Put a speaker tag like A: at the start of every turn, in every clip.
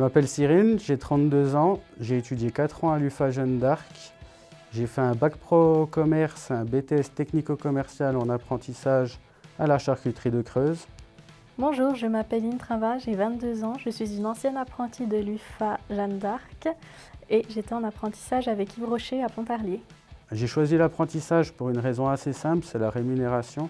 A: Je m'appelle Cyril, j'ai 32 ans, j'ai étudié 4 ans à l'UFA Jeanne d'Arc. J'ai fait un bac pro commerce, un BTS technico-commercial en apprentissage à la charcuterie de Creuse.
B: Bonjour, je m'appelle Intrava, j'ai 22 ans, je suis une ancienne apprentie de l'UFA Jeanne d'Arc et j'étais en apprentissage avec Yves Rocher à Pontarlier.
A: J'ai choisi l'apprentissage pour une raison assez simple, c'est la rémunération.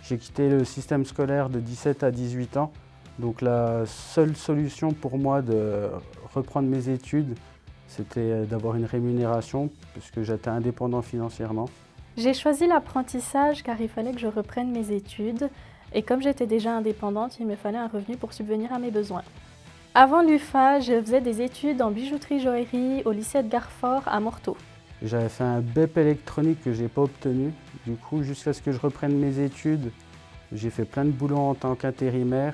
A: J'ai quitté le système scolaire de 17 à 18 ans, donc la seule solution pour moi de reprendre mes études, c'était d'avoir une rémunération, puisque j'étais indépendant financièrement.
B: J'ai choisi l'apprentissage car il fallait que je reprenne mes études et comme j'étais déjà indépendante, il me fallait un revenu pour subvenir à mes besoins. Avant l'UFA, je faisais des études en bijouterie-joaillerie au lycée de Garfort à Morteau.
A: J'avais fait un BEP électronique que je n'ai pas obtenu. Du coup, jusqu'à ce que je reprenne mes études, j'ai fait plein de boulot en tant qu'intérimaire,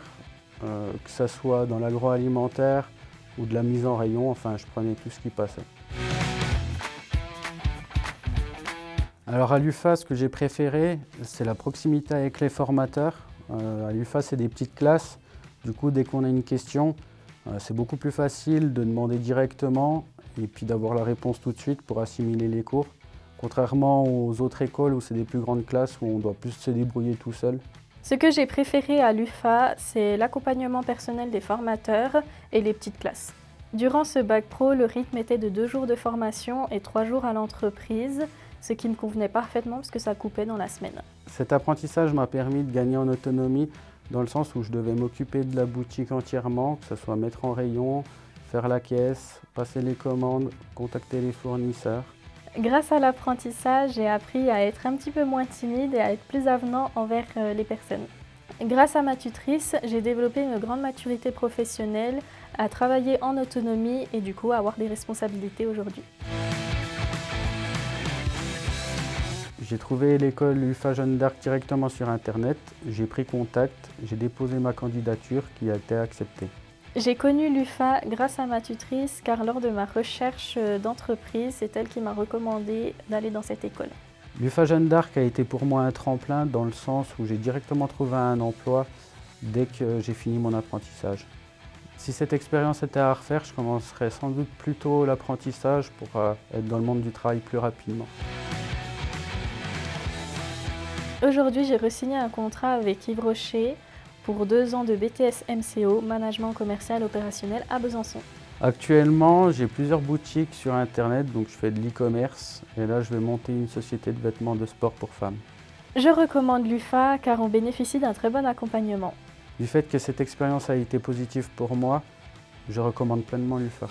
A: que ce soit dans l'agroalimentaire ou de la mise en rayon, enfin je prenais tout ce qui passait. Alors à l'UFA, ce que j'ai préféré, c'est la proximité avec les formateurs. À l'UFA, c'est des petites classes. Du coup, dès qu'on a une question, c'est beaucoup plus facile de demander directement et puis d'avoir la réponse tout de suite pour assimiler les cours. Contrairement aux autres écoles où c'est des plus grandes classes où on doit plus se débrouiller tout seul.
B: Ce que j'ai préféré à l'UFA, c'est l'accompagnement personnel des formateurs et les petites classes. Durant ce bac pro, le rythme était de 2 jours de formation et 3 jours à l'entreprise, ce qui me convenait parfaitement parce que ça coupait dans la semaine.
A: Cet apprentissage m'a permis de gagner en autonomie dans le sens où je devais m'occuper de la boutique entièrement, que ce soit mettre en rayon, faire la caisse, passer les commandes, contacter les fournisseurs.
B: Grâce à l'apprentissage, j'ai appris à être un petit peu moins timide et à être plus avenant envers les personnes. Grâce à ma tutrice, j'ai développé une grande maturité professionnelle, à travailler en autonomie et du coup à avoir des responsabilités aujourd'hui.
A: J'ai trouvé l'école UFA Jeanne d'Arc directement sur internet, j'ai pris contact, j'ai déposé ma candidature qui a été acceptée.
B: J'ai connu l'UFA grâce à ma tutrice car lors de ma recherche d'entreprise, c'est elle qui m'a recommandé d'aller dans cette école.
A: L'UFA Jeanne d'Arc a été pour moi un tremplin dans le sens où j'ai directement trouvé un emploi dès que j'ai fini mon apprentissage. Si cette expérience était à refaire, je commencerais sans doute plus tôt l'apprentissage pour être dans le monde du travail plus rapidement.
B: Aujourd'hui, j'ai re-signé un contrat avec Yves Rocher pour 2 ans de BTS MCO, Management Commercial Opérationnel à Besançon.
A: Actuellement, j'ai plusieurs boutiques sur internet, donc je fais de l'e-commerce et là je vais monter une société de vêtements de sport pour femmes.
B: Je recommande l'UFA car on bénéficie d'un très bon accompagnement.
A: Du fait que cette expérience a été positive pour moi, je recommande pleinement l'UFA.